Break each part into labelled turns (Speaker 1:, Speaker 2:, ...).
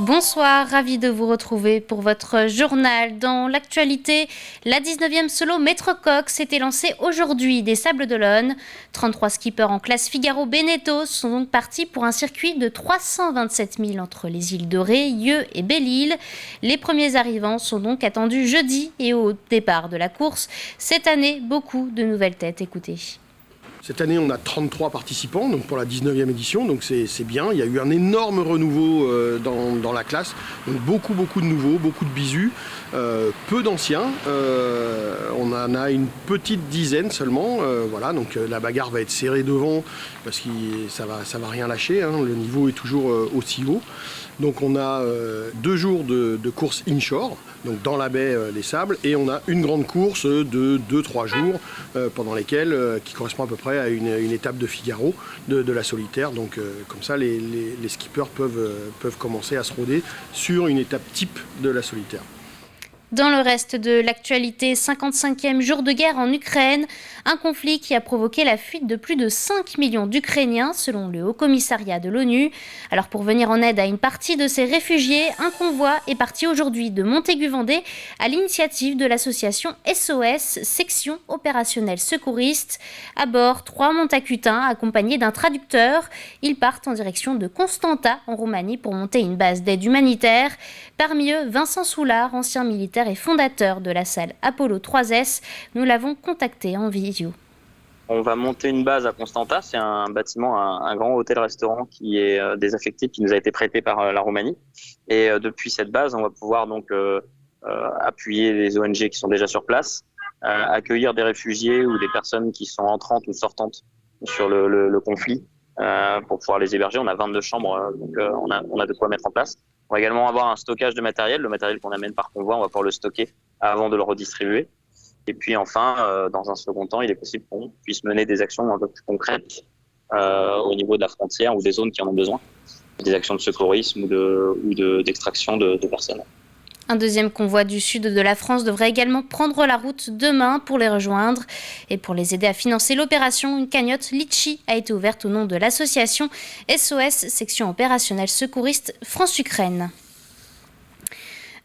Speaker 1: Bonsoir, ravi de vous retrouver pour votre journal. Dans l'actualité, la 19e solo Maître Coq s'était lancée aujourd'hui des Sables d'Olonne. 33 skippers en classe Figaro-Beneteau sont donc partis pour un circuit de 327 000 entre les îles de Ré, Yeu et Belle-Île. Les premiers arrivants sont donc attendus jeudi et au départ de la course. Cette année, beaucoup de nouvelles têtes. Écoutez.
Speaker 2: Cette année, on a 33 participants donc pour la 19e édition, donc c'est bien. Il y a eu un énorme renouveau dans la classe, donc beaucoup de nouveaux, beaucoup de bisous, peu d'anciens. On en a une petite dizaine seulement. Voilà, donc la bagarre va être serrée devant parce que ça va rien lâcher, hein, le niveau est toujours aussi haut. Donc on a 2 jours de course inshore, donc dans la baie Les Sables, et on a une grande course de 2-3 jours pendant lesquels, qui correspond à peu près à une étape de Figaro, de la solitaire. Donc comme ça, les skippers peuvent commencer à se rôder sur une étape type de la solitaire.
Speaker 1: Dans le reste de l'actualité, 55e jour de guerre en Ukraine, un conflit qui a provoqué la fuite de plus de 5 millions d'Ukrainiens selon le Haut-Commissariat de l'ONU. Alors pour venir en aide à une partie de ces réfugiés, un convoi est parti aujourd'hui de Montaigu-Vendée à l'initiative de l'association SOS, section opérationnelle secouriste. À bord, 3 montacutains accompagnés d'un traducteur. Ils partent en direction de Constanta en Roumanie pour monter une base d'aide humanitaire. Parmi eux, Vincent Soulard, ancien militaire et fondateur de la salle Apollo 3S. Nous l'avons contacté en visio.
Speaker 3: On va monter une base à Constanta, c'est un bâtiment, un grand hôtel-restaurant qui est désaffecté, qui nous a été prêté par la Roumanie. Et depuis cette base, on va pouvoir donc appuyer les ONG qui sont déjà sur place, accueillir des réfugiés ou des personnes qui sont entrantes ou sortantes sur le conflit pour pouvoir les héberger. On a 22 chambres, donc on a de quoi mettre en place. On va également avoir un stockage de matériel. Le matériel qu'on amène par convoi, on va pouvoir le stocker avant de le redistribuer. Et puis enfin, dans un second temps, il est possible qu'on puisse mener des actions un peu plus concrètes au niveau de la frontière ou des zones qui en ont besoin. Des actions de secourisme ou d'extraction de personnes.
Speaker 1: Un deuxième convoi du sud de la France devrait également prendre la route demain pour les rejoindre. Et pour les aider à financer l'opération, une cagnotte Litchi a été ouverte au nom de l'association SOS, section opérationnelle secouriste France-Ukraine.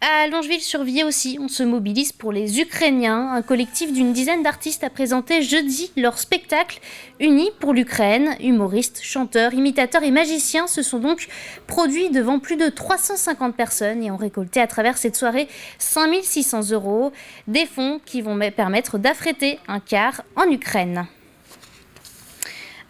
Speaker 1: À Longeville-sur-Vier aussi, on se mobilise pour les Ukrainiens. Un collectif d'une dizaine d'artistes a présenté jeudi leur spectacle Unis pour l'Ukraine. Humoristes, chanteurs, imitateurs et magiciens se sont donc produits devant plus de 350 personnes et ont récolté à travers cette soirée 5 600 €, des fonds qui vont permettre d'affréter un car en Ukraine.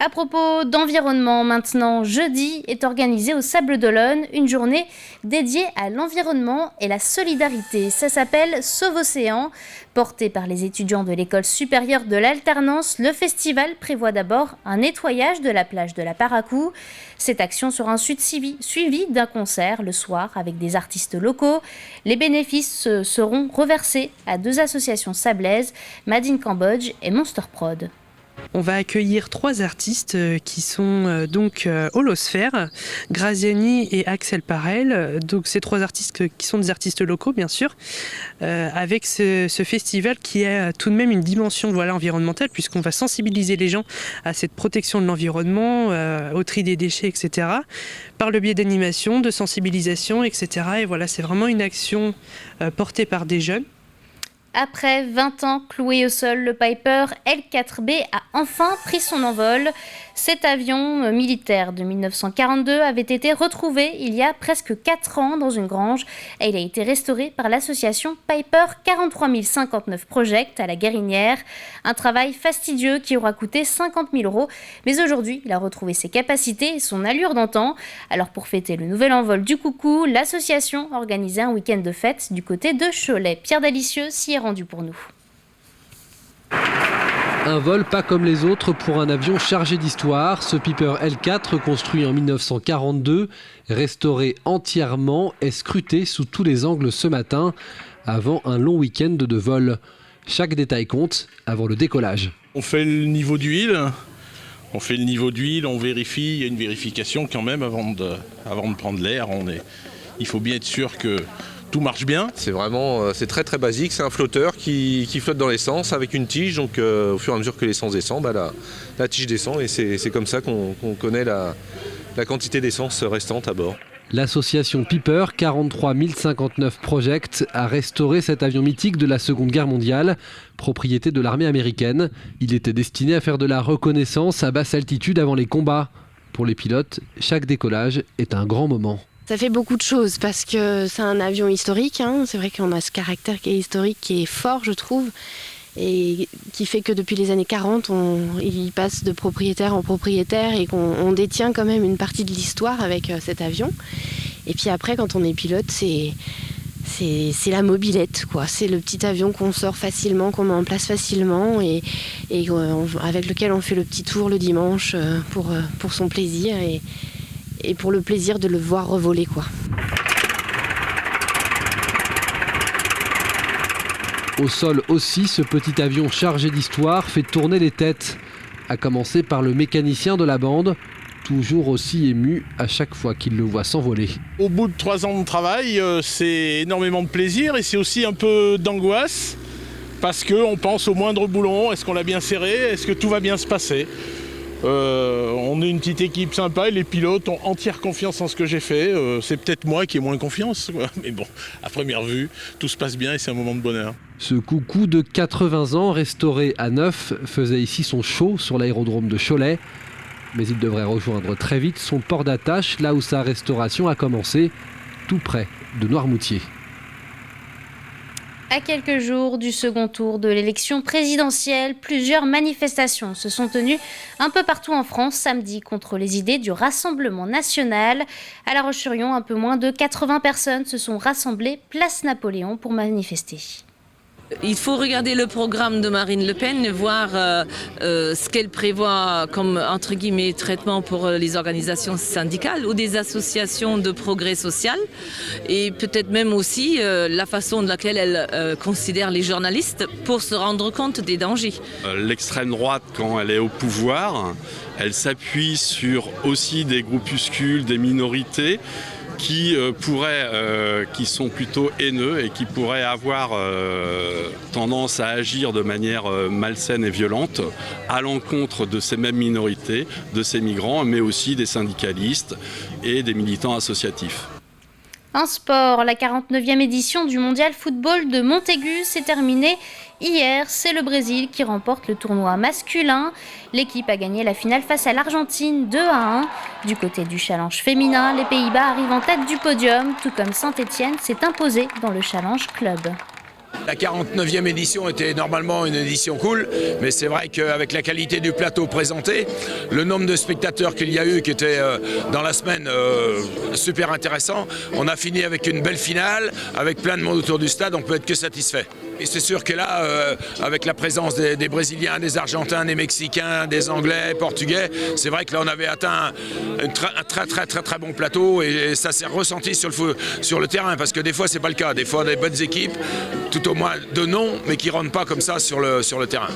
Speaker 1: À propos d'environnement maintenant, jeudi est organisée au Sables d'Olonne une journée dédiée à l'environnement et la solidarité. Ça s'appelle Sauve Océan. Porté par les étudiants de l'école supérieure de l'alternance, le festival prévoit d'abord un nettoyage de la plage de la Paracou. Cette action sera ensuite suivie d'un concert le soir avec des artistes locaux. Les bénéfices seront reversés à 2 associations sablaises, Made in Cambodge et Monster Prod.
Speaker 4: On va accueillir 3 artistes qui sont donc Holosphère, Graziani et Axel Parel. Donc ces 3 artistes qui sont des artistes locaux bien sûr, avec ce festival qui a tout de même une dimension environnementale puisqu'on va sensibiliser les gens à cette protection de l'environnement, au tri des déchets, etc. par le biais d'animation, de sensibilisation, etc. Et voilà, c'est vraiment une action portée par des jeunes.
Speaker 1: Après 20 ans cloué au sol, le Piper L4B a enfin pris son envol. Cet avion militaire de 1942 avait été retrouvé il y a presque 4 ans dans une grange et il a été restauré par l'association Piper 43059 Project à la Guérinière. Un travail fastidieux qui aura coûté 50 000 €, mais aujourd'hui il a retrouvé ses capacités et son allure d'antan. Alors pour fêter le nouvel envol du coucou, l'association organisait un week-end de fête du côté de Cholet. Pierre Dalicieux s'y est rendu pour nous.
Speaker 5: Un vol pas comme les autres pour un avion chargé d'histoire. Ce Piper L4, construit en 1942, restauré entièrement, est scruté sous tous les angles ce matin, avant un long week-end de vol. Chaque détail compte avant le décollage.
Speaker 6: On fait le niveau d'huile, on vérifie, il y a une vérification quand même avant de prendre l'air. Il faut bien être sûr que tout marche bien.
Speaker 7: C'est très très basique, c'est un flotteur qui flotte dans l'essence avec une tige, donc au fur et à mesure que l'essence descend, la tige descend et c'est comme ça qu'on connaît la quantité d'essence restante à bord.
Speaker 5: L'association Piper 43 059 Project a restauré cet avion mythique de la Seconde Guerre mondiale, propriété de l'armée américaine. Il était destiné à faire de la reconnaissance à basse altitude avant les combats. Pour les pilotes, chaque décollage est un grand moment.
Speaker 8: Ça fait beaucoup de choses parce que c'est un avion historique. C'est vrai qu'on a ce caractère qui est historique, qui est fort, je trouve, et qui fait que depuis les années 40, il passe de propriétaire en propriétaire et qu'on détient quand même une partie de l'histoire avec cet avion. Et puis après, quand on est pilote, c'est la mobilette, quoi. C'est le petit avion qu'on sort facilement, qu'on met en place facilement et avec lequel on fait le petit tour le dimanche pour son plaisir et pour le plaisir de le voir revoler, quoi.
Speaker 5: Au sol aussi, ce petit avion chargé d'histoire fait tourner les têtes, à commencer par le mécanicien de la bande, toujours aussi ému à chaque fois qu'il le voit s'envoler.
Speaker 6: Au bout de 3 ans de travail, c'est énormément de plaisir et c'est aussi un peu d'angoisse parce qu'on pense au moindre boulon. Est-ce qu'on l'a bien serré? Est-ce que tout va bien se passer? On est une petite équipe sympa et les pilotes ont entière confiance en ce que j'ai fait. C'est peut-être moi qui ai moins confiance, quoi. Mais bon, à première vue, tout se passe bien et c'est un moment de bonheur.
Speaker 5: Ce coucou de 80 ans, restauré à neuf, faisait ici son show sur l'aérodrome de Cholet. Mais il devrait rejoindre très vite son port d'attache, là où sa restauration a commencé, tout près de Noirmoutier.
Speaker 1: À quelques jours du second tour de l'élection présidentielle, plusieurs manifestations se sont tenues un peu partout en France samedi contre les idées du Rassemblement national. À La Roche-sur-Yon, un peu moins de 80 personnes se sont rassemblées place Napoléon pour manifester.
Speaker 9: Il faut regarder le programme de Marine Le Pen, voir ce qu'elle prévoit comme, entre guillemets, traitement pour les organisations syndicales ou des associations de progrès social et peut-être même aussi la façon de laquelle elle considère les journalistes pour se rendre compte des dangers.
Speaker 10: L'extrême droite, quand elle est au pouvoir, elle s'appuie sur aussi des groupuscules, des minorités qui sont plutôt haineux et qui pourraient avoir tendance à agir de manière malsaine et violente à l'encontre de ces mêmes minorités, de ces migrants, mais aussi des syndicalistes et des militants associatifs.
Speaker 1: En sport, la 49e édition du Mondial Football de Montaigu s'est terminée hier. C'est le Brésil qui remporte le tournoi masculin. L'équipe a gagné la finale face à l'Argentine 2-1. Du côté du challenge féminin, les Pays-Bas arrivent en tête du podium, tout comme Saint-Étienne s'est imposé dans le challenge club.
Speaker 11: La 49e édition était normalement une édition cool, mais c'est vrai qu'avec la qualité du plateau présenté, le nombre de spectateurs qu'il y a eu qui était dans la semaine super intéressant, on a fini avec une belle finale, avec plein de monde autour du stade, on peut être que satisfait. Et c'est sûr que là, avec la présence des Brésiliens, des Argentins, des Mexicains, des Anglais, Portugais, c'est vrai que là on avait atteint un très bon plateau et ça s'est ressenti sur le terrain, parce que des fois c'est pas le cas, des fois on a des bonnes équipes, tout au moins de nom, mais qui ne rentrent pas comme ça sur le terrain.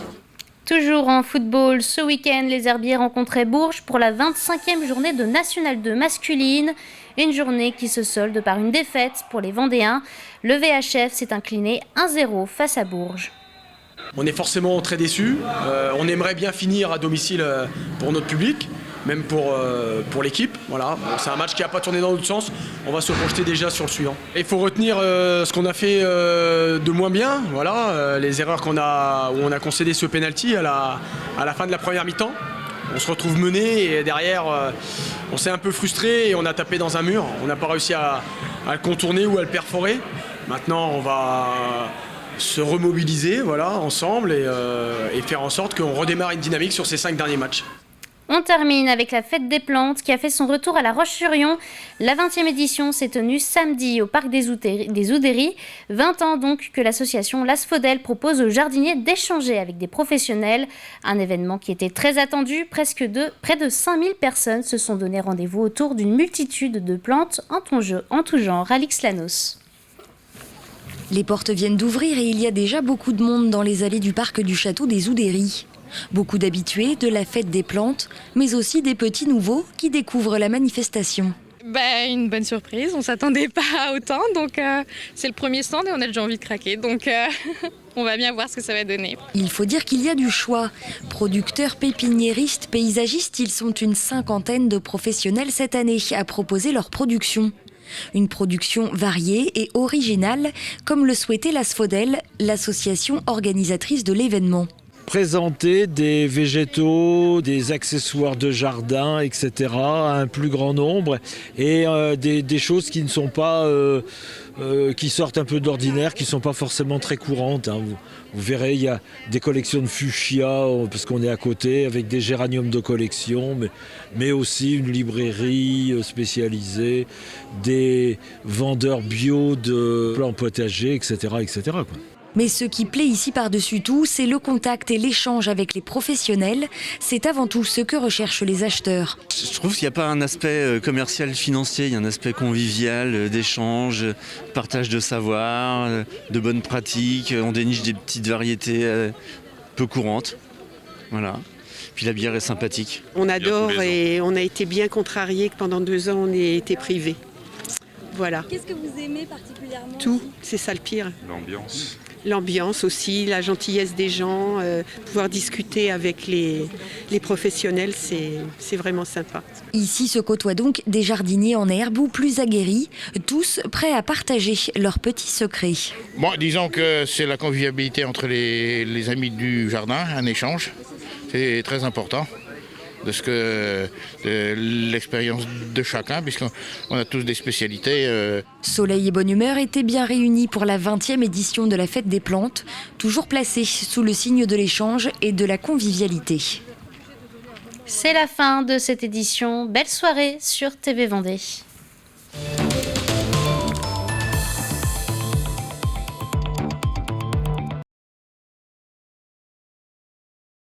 Speaker 1: Toujours en football, ce week-end, les Herbiers rencontraient Bourges pour la 25e journée de National 2 masculine. Une journée qui se solde par une défaite pour les Vendéens. Le VHF s'est incliné 1-0 face à Bourges.
Speaker 12: On est forcément très déçus. On aimerait bien finir à domicile pour notre public, même pour l'équipe. Voilà. Bon, c'est un match qui n'a pas tourné dans l'autre sens. On va se projeter déjà sur le suivant. Il faut retenir ce qu'on a fait de moins bien. Voilà, les erreurs où on a concédé ce penalty à la fin de la première mi-temps. On se retrouve mené et derrière, on s'est un peu frustré et on a tapé dans un mur. On n'a pas réussi à le contourner ou à le perforer. Maintenant, on va se remobiliser ensemble et faire en sorte qu'on redémarre une dynamique sur ces 5 derniers matchs.
Speaker 1: On termine avec la fête des plantes qui a fait son retour à La Roche-sur-Yon. La 20e édition s'est tenue samedi au parc des Oudéries. 20 ans donc que l'association L'Asphodèle propose aux jardiniers d'échanger avec des professionnels. Un événement qui était très attendu. Près de 5000 personnes se sont donné rendez-vous autour d'une multitude de plantes en tout genre. Alix Lanos.
Speaker 13: Les portes viennent d'ouvrir et il y a déjà beaucoup de monde dans les allées du parc du château des Oudéries. Beaucoup d'habitués de la fête des plantes, mais aussi des petits nouveaux qui découvrent la manifestation.
Speaker 14: Une bonne surprise, on ne s'attendait pas à autant, donc c'est le premier stand et on a déjà envie de craquer, donc on va bien voir ce que ça va donner.
Speaker 13: Il faut dire qu'il y a du choix. Producteurs, pépiniéristes, paysagistes, ils sont une 50aine de professionnels cette année à proposer leur production. Une production variée et originale, comme le souhaitait l'Asphodèle, l'association organisatrice de l'événement.
Speaker 15: Présenter des végétaux, des accessoires de jardin, etc. à un plus grand nombre et des choses qui ne sont pas, qui sortent un peu d'ordinaire, qui ne sont pas forcément très courantes. Vous verrez, il y a des collections de fuchsia, parce qu'on est à côté, avec des géraniums de collection, mais aussi une librairie spécialisée, des vendeurs bio de plants potagers, etc. etc. quoi.
Speaker 13: Mais ce qui plaît ici par-dessus tout, c'est le contact et l'échange avec les professionnels. C'est avant tout ce que recherchent les acheteurs.
Speaker 16: Je trouve qu'il n'y a pas un aspect commercial financier, il y a un aspect convivial, d'échange, partage de savoir, de bonnes pratiques. On déniche des petites variétés peu courantes. Voilà. Puis la bière est sympathique.
Speaker 17: On adore et on a été bien contrariés que pendant 2 ans on ait été privés. Voilà.
Speaker 18: Qu'est-ce que vous aimez particulièrement?
Speaker 17: Tout, c'est ça le pire.
Speaker 10: L'ambiance.
Speaker 17: L'ambiance aussi, la gentillesse des gens, pouvoir discuter avec les professionnels, c'est vraiment sympa.
Speaker 13: Ici se côtoient donc des jardiniers en herbe ou plus aguerris, tous prêts à partager leurs petits secrets.
Speaker 19: Bon, disons que c'est la convivialité entre les amis du jardin, un échange, c'est très important. De l'expérience de chacun, puisqu'on a tous des spécialités.
Speaker 13: Soleil et bonne humeur étaient bien réunis pour la 20e édition de la Fête des Plantes, toujours placée sous le signe de l'échange et de la convivialité.
Speaker 1: C'est la fin de cette édition. Belle soirée sur TV Vendée.